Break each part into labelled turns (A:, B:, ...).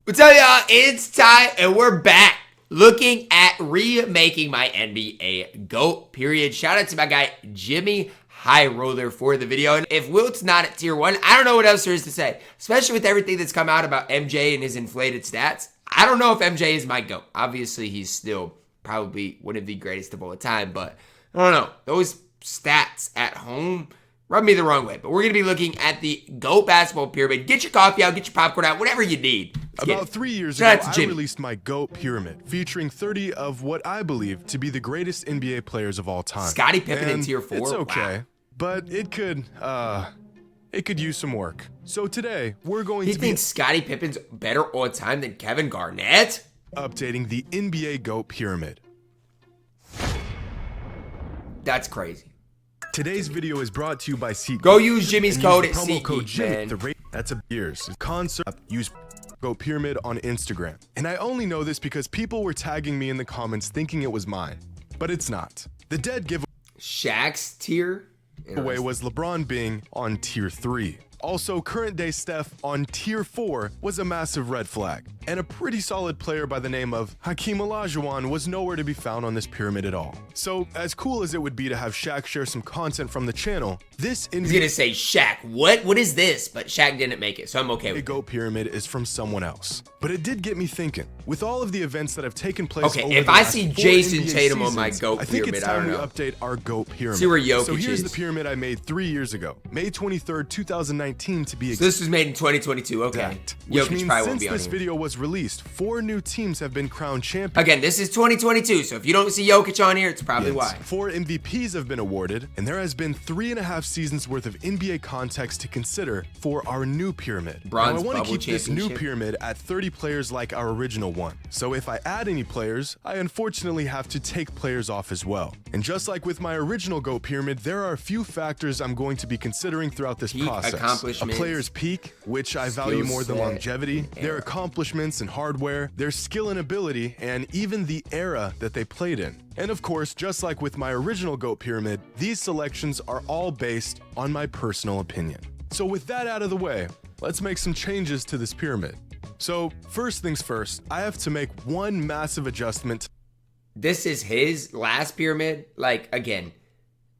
A: What's up, y'all? It's Ty, and we're back looking at remaking my NBA GOAT period. Shout out to my guy, JxmyHighroller, for the video. And if Wilt's not at tier 1, I don't know what else there is to say, especially with everything that's come out about MJ and his inflated stats. I don't know if MJ is my GOAT. Obviously, he's still probably one of the greatest of all time, but I don't know. Those stats at home rub me the wrong way. But we're going to be looking at the GOAT basketball pyramid. Get your coffee out, get your popcorn out, whatever you need.
B: About 3 years ago, I released my GOAT pyramid, featuring 30 of what I believe to be the greatest NBA players of all time.
A: Scottie Pippen in tier 4?
B: It's okay,
A: wow.
B: But it could use some work. So today, we're going
A: He
B: to
A: thinks Scottie Pippen's better all time than Kevin Garnett?
B: updating the NBA GOAT pyramid.
A: That's crazy.
B: Today's video is brought to you by SeatGeek.
A: Go use Jimmy's code at
B: promo code
A: SeatGeek,
B: Jimmy.
A: man.
B: The rate that's a years concert. Use GOAT pyramid on Instagram, and I only know this because people were tagging me in the comments thinking it was mine, but it's not. The dead
A: Shaq's tier
B: giveaway was LeBron being on tier 3. Also, current day Steph on tier 4 was a massive red flag, and a pretty solid player by the name of Hakeem Olajuwon was nowhere to be found on this pyramid at all. So, as cool as it would be to have Shaq share some content from the channel, this
A: He's gonna say Shaq. What is this? But Shaq didn't make it, so I'm okay with it.
B: The GOAT pyramid is from someone else. But it did get me thinking. With all of the events that have taken place
A: Okay,
B: over
A: if
B: the
A: I
B: last
A: see
B: 4
A: Jason
B: NBA
A: Tatum on my
B: seasons,
A: GOAT
B: I think
A: pyramid,
B: it's
A: I
B: time
A: don't
B: we
A: know.
B: update our GOAT pyramid.
A: See where Jokic
B: So here's
A: is.
B: the pyramid I made 3 years ago, May 23rd, 2019 to be exact.
A: So this was made in 2022, okay.
B: Which
A: Jokic
B: means
A: probably won't
B: since
A: be on
B: this
A: here.
B: video was released, 4 new teams have been crowned champions.
A: Again, this is 2022, so if you don't see Jokic on here, it's probably why.
B: 4 MVPs have been awarded, and there has been 3.5 seasons worth of NBA context to consider for our new pyramid.
A: Bronze
B: now, I want to
A: bubble
B: keep this new
A: championship.
B: pyramid at 30 players like our original one. So if I add any players, I unfortunately have to take players off as well. And just like with my original GOAT pyramid, there are a few factors I'm going to be considering throughout this
A: Peak
B: process. A
A: accomplishments,
B: player's peak, which I value
A: skill
B: more than
A: set,
B: longevity,
A: and
B: their
A: era.
B: accomplishments and hardware, their skill and ability, and even the era that they played in. And of course, just like with my original GOAT pyramid, these selections are all based on my personal opinion. So with that out of the way, let's make some changes to this pyramid. So first things first, I have to make one massive adjustment.
A: This is his last pyramid? Like, again,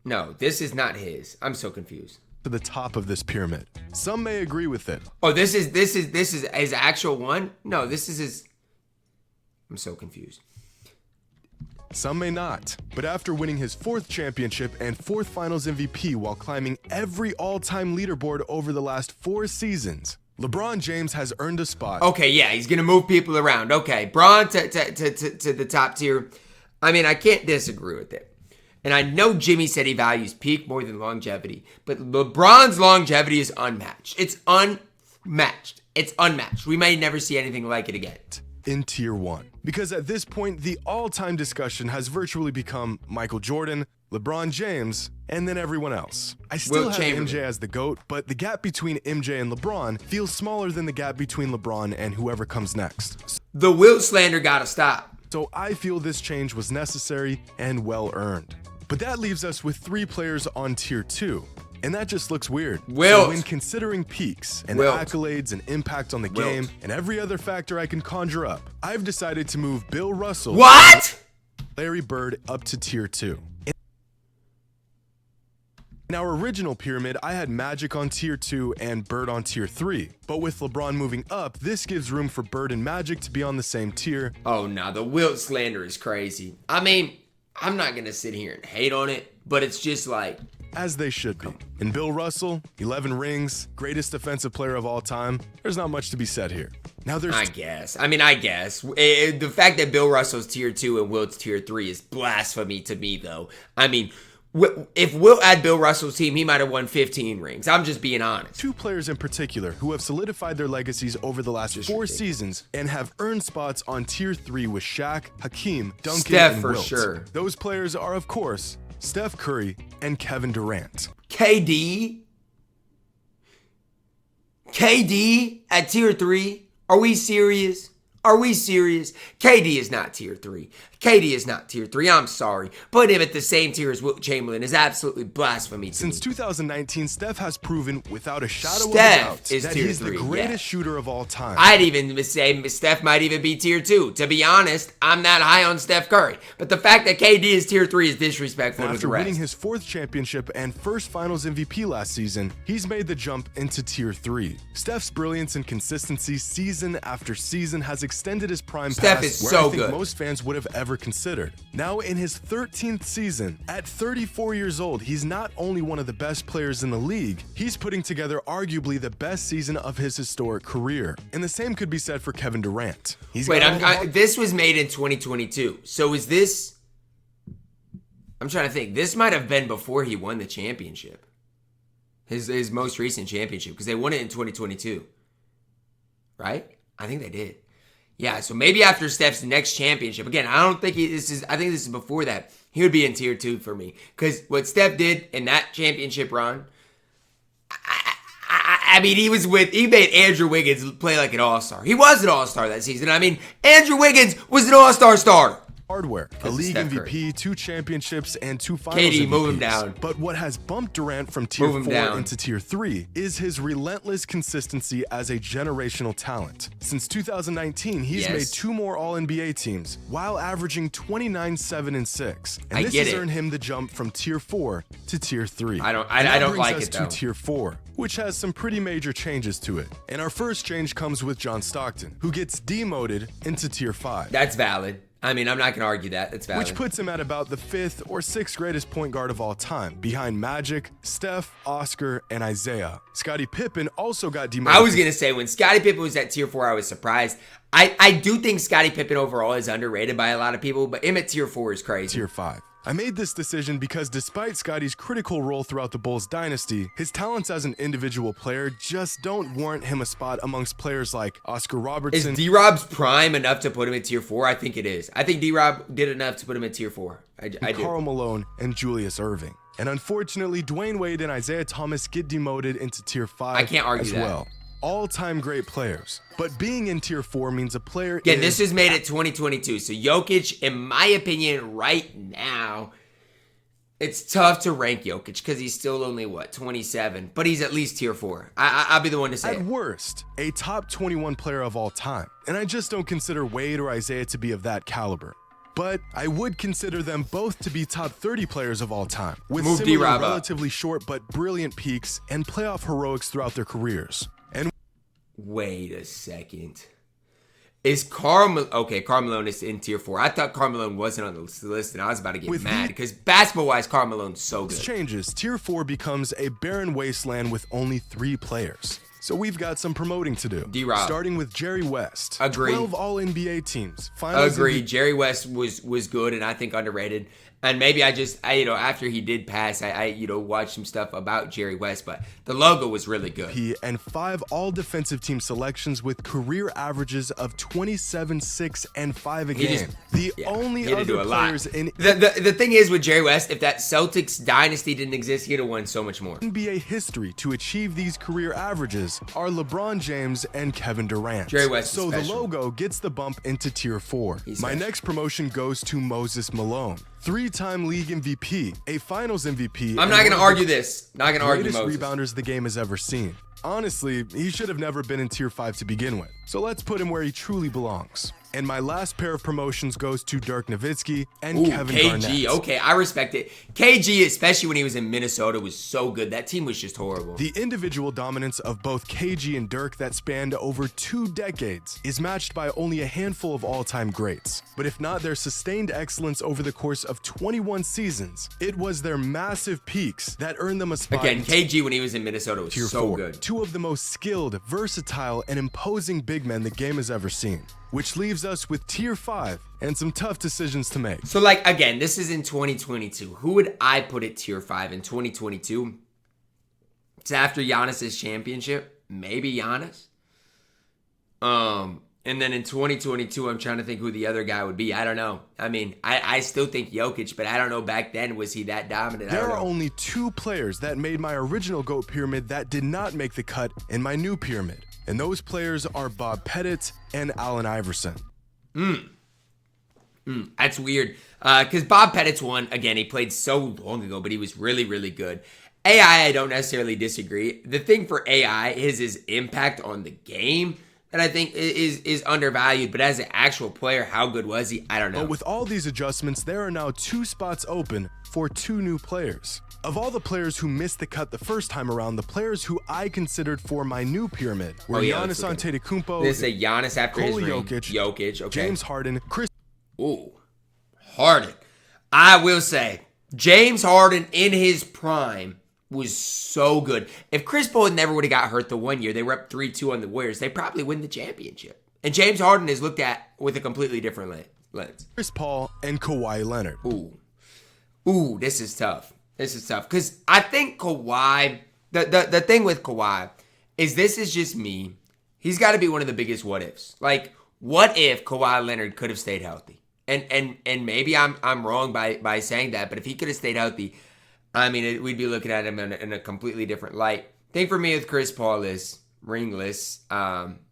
A: no, this is not his. I'm so confused.
B: To the top of this pyramid. Some may agree with it.
A: Oh, this is his actual one? No, this is his. I'm so confused.
B: Some may not, but after winning his 4th championship and 4th finals MVP while climbing every all-time leaderboard over the last 4 seasons, LeBron James has earned a spot.
A: Okay, yeah, he's gonna move people around. Okay, Braun to the top tier. I mean, I can't disagree with it. And I know Jimmy said he values peak more than longevity, but LeBron's longevity is unmatched. It's unmatched. It's unmatched. We may never see anything like it again.
B: In tier 1. Because at this point, the all-time discussion has virtually become Michael Jordan, LeBron James, and then everyone else. I still have MJ as the GOAT, but the gap between MJ and LeBron feels smaller than the gap between LeBron and whoever comes next.
A: The Wilt slander gotta stop.
B: So I feel this change was necessary and well-earned. But that leaves us with 3 players on tier 2. And that just looks weird.
A: Wilt.
B: So when considering peaks and
A: Wilt.
B: accolades and impact on the
A: Wilt.
B: game and every other factor I can conjure up, I've decided to move Bill Russell,
A: What?
B: Larry Bird up to tier 2. In our original pyramid, I had Magic on tier 2 and Bird on tier 3. But with LeBron moving up, this gives room for Bird and Magic to be on the same tier.
A: Oh, no, the Wilt slander is crazy. I mean, I'm not gonna sit here and hate on it, but it's just like,
B: as they should be. And Bill Russell, 11 rings, greatest defensive player of all time. There's not much to be said here. Now there's...
A: I guess. The fact that Bill Russell's tier 2 and Wilt's tier 3 is blasphemy to me, though. I mean, if Wilt had Bill Russell's team, he might have won 15 rings. I'm just being honest.
B: 2 players in particular who have solidified their legacies over the last 4 seasons and have earned spots on tier 3 with Shaq, Hakeem, Duncan,
A: Steph
B: and
A: for
B: Wilt.
A: sure.
B: Those players are, of course, Steph Curry and Kevin Durant.
A: KD at tier 3? Are we serious? Are we serious? KD is not tier 3. KD is not tier 3. I'm sorry. Putting him at the same tier as Wilt Chamberlain is absolutely blasphemy to
B: Since
A: me.
B: 2019, Steph has proven without a shadow of a
A: Steph
B: doubt
A: is
B: that
A: tier
B: he's
A: 3,
B: the greatest shooter of all time.
A: I'd even say Steph might even be tier 2. To be honest, I'm not high on Steph Curry. But the fact that KD is tier 3 is disrespectful to the
B: After
A: rest.
B: winning his 4th championship and first Finals MVP last season, he's made the jump into tier 3. Steph's brilliance and consistency season after season has extended his prime
A: Steph
B: past
A: is
B: where
A: so
B: I think
A: good.
B: most fans would have ever considered. Now in his 13th season, at 34 years old, he's not only one of the best players in the league, he's putting together arguably the best season of his historic career. And the same could be said for Kevin Durant.
A: Wait, this was made in 2022. So is this... I'm trying to think. This might have been before he won the championship. His most recent championship, because they won it in 2022. Right? I think they did. Yeah, so maybe after Steph's next championship. Again, I don't think I think this is before that. He would be in tier 2 for me. Because what Steph did in that championship run, I mean, he made Andrew Wiggins play like an all-star. He was an all-star that season. I mean, Andrew Wiggins was an all-star starter.
B: Hardware, a league MVP, 2 championships, and 2 finals
A: KD,
B: MVPs.
A: move him down.
B: But what has bumped Durant from tier 4 into tier 3 is his relentless consistency as a generational talent. Since 2019, he's made 2 more All-NBA teams while averaging 29, 7, and 6. And this has earned him the jump from tier 4 to tier 3.
A: I don't like it though.
B: To tier 4, which has some pretty major changes to it. And our first change comes with John Stockton, who gets demoted into tier 5.
A: That's valid. I mean, I'm not going to argue that. It's valid.
B: Which puts him at about the 5th or 6th greatest point guard of all time, behind Magic, Steph, Oscar, and Isaiah. Scottie Pippen also got demoted.
A: I was going to say, when Scottie Pippen was at tier 4, I was surprised. I do think Scottie Pippen overall is underrated by a lot of people, but him at tier 4 is crazy.
B: Tier 5. I made this decision because despite Scottie's critical role throughout the Bulls dynasty, his talents as an individual player just don't warrant him a spot amongst players like Oscar Robertson.
A: Is D-Rob's prime enough to put him at tier 4? I think it is. I think D-Rob did enough to put him at tier 4. I do.
B: Karl Malone and Julius Erving. And unfortunately, Dwayne Wade and Isaiah Thomas get demoted into tier 5
A: I can't argue
B: as
A: that.
B: well. All-time great players. But being in tier 4 means a player
A: Again, this is made at 2022. So Jokic, in my opinion, right now, it's tough to rank Jokic because he's still only, 27? But he's at least tier 4. I'll be the one to say
B: at worst, a top 21 player of all time. And I just don't consider Wade or Isaiah to be of that caliber. But I would consider them both to be top 30 players of all time, with similar relatively short but brilliant peaks and playoff heroics throughout their careers. And
A: wait a second. Is Karl Malone is in tier 4. I thought Karl Malone wasn't on the list, and I was about to get mad because basketball-wise, Karl Malone's so good.
B: Changes. Tier 4 becomes a barren wasteland with only 3 players. So we've got some promoting to do.
A: D-Rob.
B: Starting with Jerry West.
A: Agree.
B: 12 All-NBA teams. Finals
A: Agree. Jerry West was good and I think underrated. And maybe I after he did pass, I watched some stuff about Jerry West, but the logo was really good.
B: And 5 all-defensive team selections with career averages of 27, 6, and 5 a game. The only other players in
A: the thing is with Jerry West, if that Celtics dynasty didn't exist, he'd have won so much more.
B: NBA history to achieve these career averages are LeBron James and Kevin Durant.
A: Jerry West
B: So
A: is
B: the logo gets the bump into tier 4. My next promotion goes to Moses Malone. 3-time league MVP, a finals MVP.
A: I'm not going to argue this. Not going to argue Moses.
B: Greatest rebounders the game has ever seen. Honestly, he should have never been in tier 5 to begin with. So let's put him where he truly belongs. And my last pair of promotions goes to Dirk Nowitzki and Kevin Garnett.
A: KG, okay, I respect it. KG, especially when he was in Minnesota, was so good. That team was just horrible.
B: The individual dominance of both KG and Dirk that spanned over 2 decades is matched by only a handful of all-time greats. But if not their sustained excellence over the course of 21 seasons, it was their massive peaks that earned them a spot.
A: Again, KG when he was in Minnesota was
B: tier
A: so
B: 4.
A: good.
B: 2 of the most skilled, versatile, and imposing big men the game has ever seen. Which leaves us with tier 5 and some tough decisions to make.
A: So again, this is in 2022. Who would I put at tier 5 in 2022? It's after Giannis's championship. Maybe Giannis. And then in 2022, I'm trying to think who the other guy would be. I don't know. I mean, I still think Jokic, but I don't know back then, was he that dominant?
B: There are only 2 players that made my original GOAT pyramid that did not make the cut in my new pyramid. And those players are Bob Pettit and Allen Iverson.
A: That's weird. Because Bob Pettit's one, again, he played so long ago, but he was really, really good. AI, I don't necessarily disagree. The thing for AI is his impact on the game that I think is undervalued. But as an actual player, how good was he? I don't know.
B: But with all these adjustments, there are now 2 spots open for 2 new players. Of all the players who missed the cut the first time around, the players who I considered for my new pyramid were Giannis Antetokounmpo,
A: This is a Giannis after his ring.
B: Jokic,
A: okay.
B: James Harden, Chris.
A: Ooh, Harden. I will say, James Harden in his prime was so good. If Chris Paul never would have got hurt the one year, they were up 3-2 on the Warriors, they probably win the championship. And James Harden is looked at with a completely different lens.
B: Chris Paul and Kawhi Leonard.
A: Ooh, this is tough. This is tough. Because I think Kawhi, the thing with Kawhi is this is just me. He's got to be one of the biggest what ifs. Like, what if Kawhi Leonard could have stayed healthy? And maybe I'm wrong by saying that, but if he could have stayed healthy, I mean, we'd be looking at him in a completely different light. Thing for me with Chris Paul is ringless.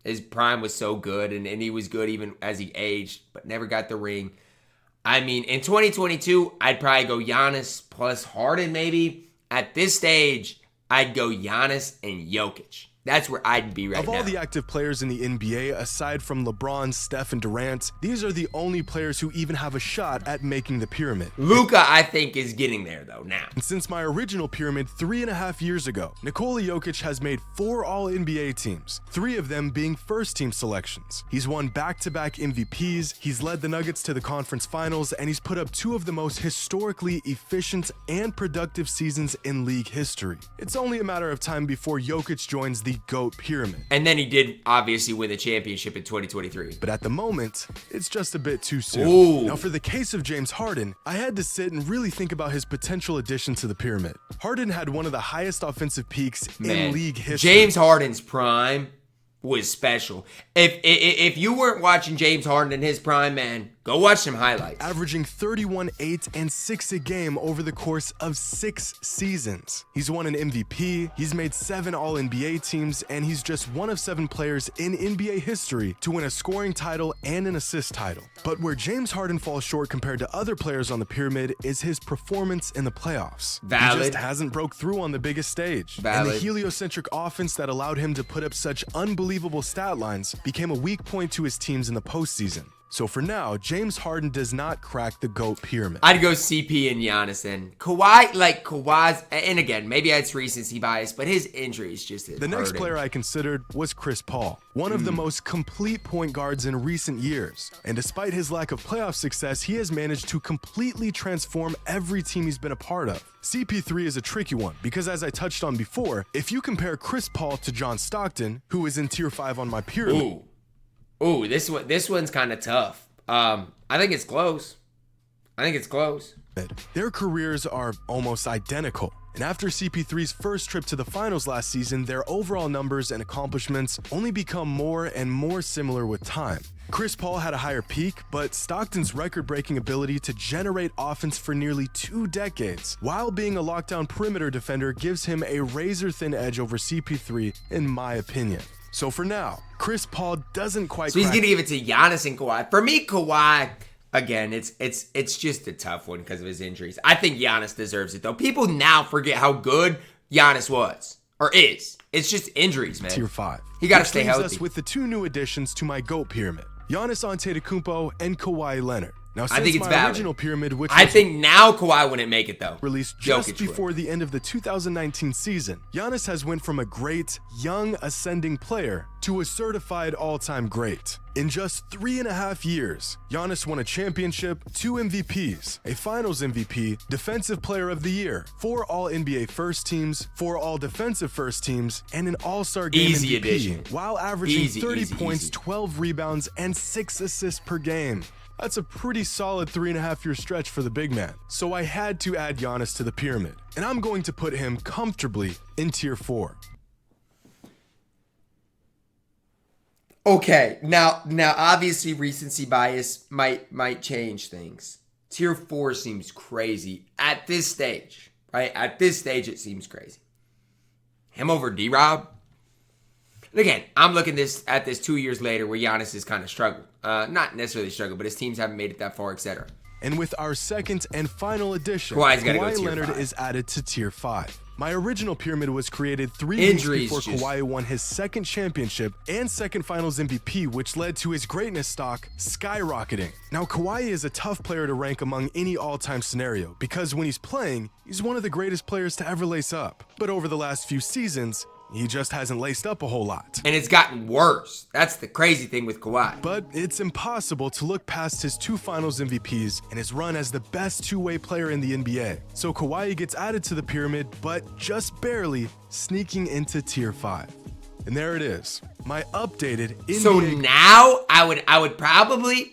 A: His prime was so good, and he was good even as he aged, but never got the ring. I mean, in 2022, I'd probably go Giannis plus Harden maybe. At this stage, I'd go Giannis and Jokic. That's where I'd be right now.
B: Of all the active players in the NBA, aside from LeBron, Steph, and Durant, these are the only players who even have a shot at making the pyramid.
A: Luka, I think, is getting there, though, now.
B: And since my original pyramid 3.5 years ago, Nikola Jokic has made 4 All-NBA teams, 3 of them being first-team selections. He's won back-to-back MVPs, he's led the Nuggets to the conference finals, and he's put up 2 of the most historically efficient and productive seasons in league history. It's only a matter of time before Jokic joins the GOAT pyramid.
A: And then he did obviously win the championship in 2023.
B: But at the moment, it's just a bit too soon.
A: Ooh.
B: Now for the case of James Harden, I had to sit and really think about his potential addition to the pyramid. Harden had one of the highest offensive peaks in league history.
A: James Harden's prime was special. If you weren't watching James Harden in his prime, man, go watch some highlights.
B: Averaging 31, 8, and 6 a game over the course of 6 seasons. He's won an MVP, he's made 7 All-NBA teams, and he's just one of 7 players in NBA history to win a scoring title and an assist title. But where James Harden falls short compared to other players on the pyramid is his performance in the playoffs.
A: Valid.
B: He just hasn't broke through on the biggest stage.
A: Valid.
B: And the heliocentric offense that allowed him to put up such unbelievable stat lines became a weak point to his teams in the postseason. So for now, James Harden does not crack the GOAT pyramid.
A: I'd go CP and Giannis and Kawhi's, and again, maybe it's recency bias, but his injuries just hit.
B: The next player I considered was Chris Paul, one of the most complete point guards in recent years. And despite his lack of playoff success, he has managed to completely transform every team he's been a part of. CP3 is a tricky one because, as I touched on before, if you compare Chris Paul to John Stockton, who is in tier 5 on my pyramid.
A: Ooh, this one's kind of tough. I think it's close.
B: Their careers are almost identical. And after CP3's first trip to the finals last season, their overall numbers and accomplishments only become more and more similar with time. Chris Paul had a higher peak, but Stockton's record-breaking ability to generate offense for nearly 2 decades, while being a lockdown perimeter defender, gives him a razor-thin edge over CP3, in my opinion. So for now, Chris Paul doesn't quite.
A: So he's gonna give it to Giannis and Kawhi. For me, Kawhi, again, it's just a tough one because of his injuries. I think Giannis deserves it though. People now forget how good Giannis was or is. It's just injuries, man.
B: Tier 5.
A: He got to stay healthy.
B: Us with the 2 new additions to my GOAT pyramid: Giannis Antetokounmpo and Kawhi Leonard. Now, since
A: I think it's
B: my
A: valid.
B: original pyramid, which
A: I think now Kawhi wouldn't make it though.
B: Released just before the end of the 2019 season, Giannis has went from a great, young, ascending player to a certified all-time great. In just 3.5 years, Giannis won a championship, 2 MVPs, a Finals MVP, Defensive Player of the Year, 4 All-NBA first teams, 4 All-Defensive first teams, and an All-Star Game
A: Easy
B: MVP,
A: addition.
B: while averaging 30
A: Easy.
B: points, 12 rebounds, and 6 assists per game. That's a pretty solid 3.5-year stretch for the big man. So I had to add Giannis to the pyramid, and I'm going to put him comfortably in tier 4.
A: Okay, now obviously recency bias might change things. Tier 4 seems crazy at this stage, right? At this stage, it seems crazy. Him over D-Rob? And again, I'm looking at this 2 years later where Giannis has kind of struggled. Not necessarily struggled, but his teams haven't made it that far, etc.
B: And with our second and final addition,
A: Kawhi
B: Leonard
A: five.
B: is added to tier 5. My original pyramid was created 3
A: Injuries
B: weeks before Kawhi won his second championship and second finals MVP, which led to his greatness stock skyrocketing. Now, Kawhi is a tough player to rank among any all-time scenario because when he's playing, he's one of the greatest players to ever lace up. But over the last few seasons, he just hasn't laced up a whole lot.
A: And it's gotten worse. That's the crazy thing with Kawhi.
B: But it's impossible to look past his 2 finals MVPs and his run as the best two-way player in the NBA. So Kawhi gets added to the pyramid, but just barely sneaking into tier 5. And there it is, my updated NBA.
A: So now I would probably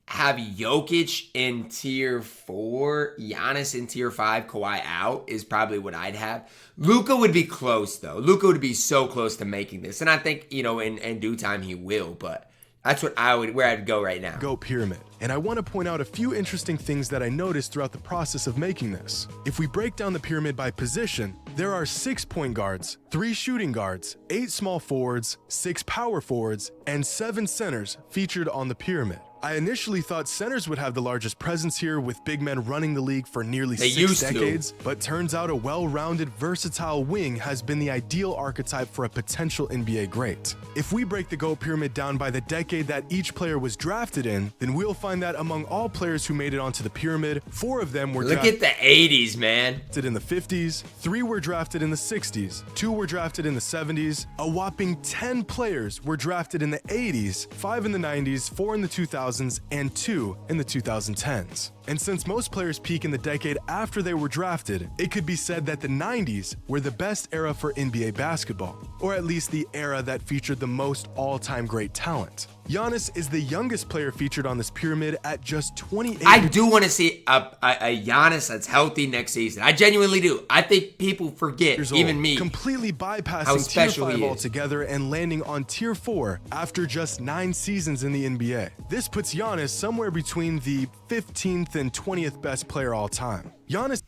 A: have Jokic in tier 4, Giannis in tier 5, Kawhi out is probably what I'd have. Luka would be close though. Luka would be so close to making this, and I think in due time he will. But that's where I'd go right now.
B: GOAT pyramid. And I want to point out a few interesting things that I noticed throughout the process of making this. If we break down the pyramid by position, there are 6 point guards, 3 shooting guards, 8 small forwards, 6 power forwards, and 7 centers featured on the pyramid. I initially thought centers would have the largest presence here, with big men running the league for nearly 6 decades, but turns out a well-rounded, versatile wing has been the ideal archetype for a potential NBA great. If we break the GOAT pyramid down by the decade that each player was drafted in, then we'll find that among all players who made it onto the pyramid, 4 of them were
A: Look at the 80s, man.
B: Drafted in the 50s, 3 were drafted in the 60s, 2 were drafted in the 70s, a whopping 10 players were drafted in the 80s, 5 in the 90s, 4 in the 2000s, and 2 in the 2010s. And since most players peak in the decade after they were drafted, it could be said that the 90s were the best era for NBA basketball, or at least the era that featured the most all-time great talent. Giannis is the youngest player featured on this pyramid at just 28.
A: I do want to see a Giannis that's healthy next season. I genuinely do. I think people forget, even me,
B: completely
A: how
B: bypassing tier
A: special
B: 5
A: he is.
B: altogether and landing on tier 4 after just 9 seasons in the NBA. This puts Giannis somewhere between the 15th and 20th best player all time. Giannis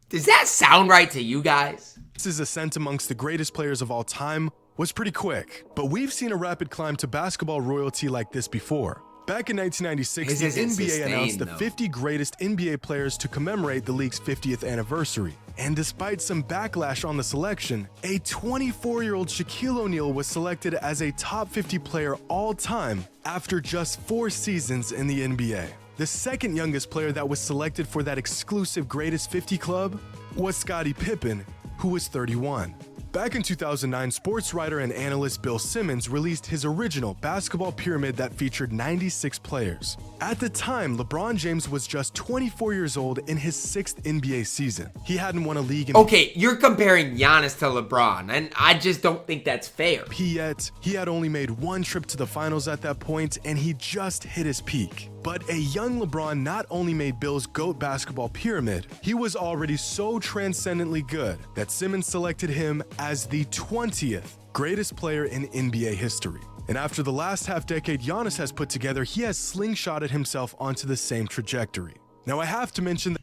A: Does that sound right to you guys?
B: His ascent amongst the greatest players of all time was pretty quick, but we've seen a rapid climb to basketball royalty like this before. Back in 1996, the NBA announced the 50 greatest NBA players to commemorate the league's 50th anniversary. And despite some backlash on the selection, a 24-year-old Shaquille O'Neal was selected as a top 50 player all time after just 4 seasons in the NBA. The second youngest player that was selected for that exclusive Greatest 50 club was Scottie Pippen, who was 31. Back in 2009, sports writer and analyst Bill Simmons released his original basketball pyramid that featured 96 players. At the time, LeBron James was just 24 years old in his 6th NBA season. He hadn't won a league in
A: Okay, you're comparing Giannis to LeBron, and I just don't think that's fair.
B: yet. He had only made 1 trip to the finals at that point, and he just hit his peak. But a young LeBron not only made Bill's GOAT basketball pyramid, he was already so transcendently good that Simmons selected him as the 20th greatest player in NBA history. And after the last half-decade Giannis has put together, he has slingshotted himself onto the same trajectory. Now I have to mention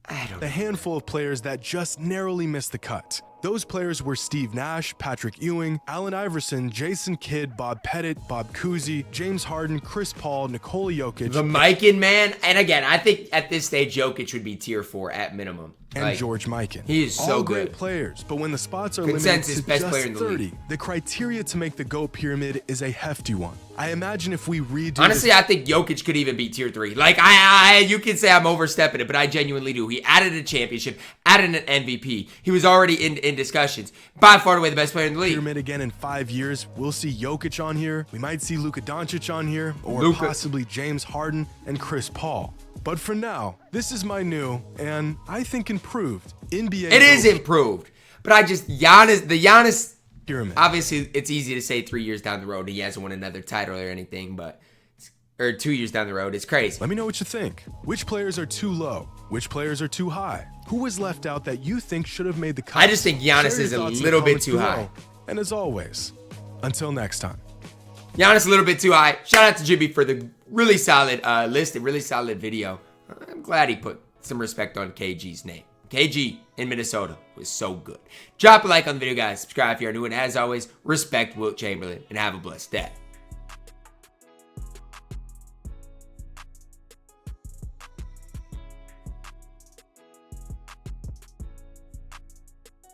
B: a handful of players that just narrowly missed the cut. Those players were Steve Nash, Patrick Ewing, Allen Iverson, Jason Kidd, Bob Pettit, Bob Cousy, James Harden, Chris Paul, Nikola Jokic,
A: The Mikan man, and again, I think at this stage Jokic would be tier 4 at minimum.
B: and George Mikan.
A: He is so
B: all
A: good.
B: great players, but when the spots are
A: Consensus
B: limited to
A: best
B: just
A: player in the
B: 30,
A: league.
B: the criteria to make the GOAT pyramid is a hefty one. I imagine if we redo
A: Honestly, I think Jokic could even be tier 3. Like, you can say I'm overstepping it, but I genuinely do. He added a championship, added an MVP. He was already in discussions. By far and away the best player in the league.
B: pyramid again in 5 years, we'll see Jokic on here, we might see Luka Doncic on here, or possibly James Harden and Chris Paul. But for now, this is my new, and I think improved, NBA
A: It is improved. But I just, Giannis
B: pyramid.
A: Obviously, it's easy to say 3 years down the road he hasn't won another title or anything, but, or 2 years down the road, it's crazy.
B: Let me know what you think. Which players are too low? Which players are too high? Who was left out that you think should have made the cut?
A: I just think Giannis is a little bit too high.
B: And as always, until next time.
A: Giannis a little bit too high. Shout out to Jimmy for the really solid list and really solid video. I'm glad he put some respect on KG's name. KG in Minnesota was so good. Drop a like on the video, guys. Subscribe if you're new, and as always, respect Wilt Chamberlain, and have a blessed day.